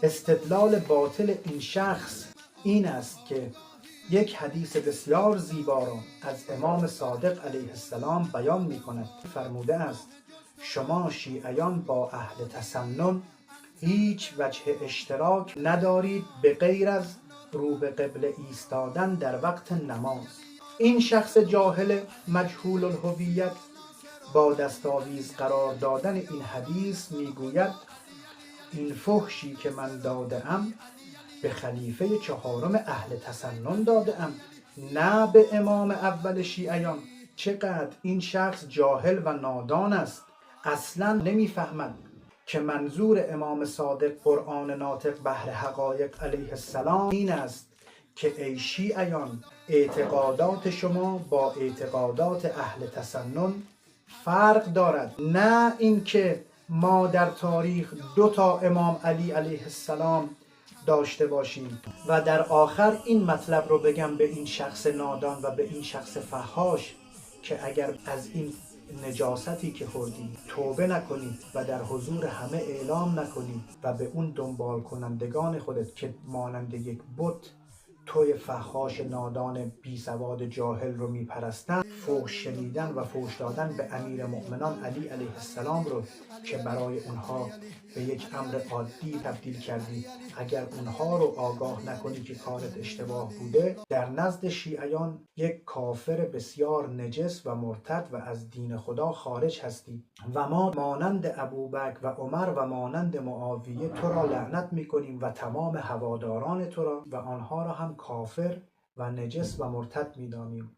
استدلال باطل این شخص این است که یک حدیث بسیار زیبا را از امام صادق علیه السلام بیان می کند. فرموده است شما شیعیان با اهل تسنن هیچ وجه اشتراک ندارید به غیر از رو به قبله ایستادن در وقت نماز. این شخص جاهل مجهول الهویت با دستاویز قرار دادن این حدیث میگوید این فحشی که من داده ام به خلیفه چهارم اهل تسنن داده ام، نه به امام اول شیعیان. چقدر این شخص جاهل و نادان است، اصلا نمیفهمد که منظور امام صادق قرآن ناطق بهر حقایق علیه السلام این است که ای شیعیان اعتقادات شما با اعتقادات اهل تسنن فرق دارد، نه اینکه ما در تاریخ 2 امام علی علیه السلام داشته باشیم. و در آخر این مطلب رو بگم به این شخص نادان و به این شخص فحاش که اگر از این نجاستی که خوردی توبه نکنی و در حضور همه اعلام نکنی و به اون دنبال کنندگان خودت که مانند یک بت توی فحاش نادان بی سواد جاهل رو میپرستن، فحش شنیدن و فحش دادن به امیر مؤمنان علی علیه السلام رو که برای اونها به یک امر عادی تبدیل کردی، اگر اونها رو آگاه نکنی که کارت اشتباه بوده، در نزد شیعیان یک کافر بسیار نجس و مرتد و از دین خدا خارج هستی و ما مانند ابوبکر و عمر و مانند معاویه تو را لعنت میکنیم و تمام هواداران تو را و آنها را هم کافر و نجس و مرتد میدانیم.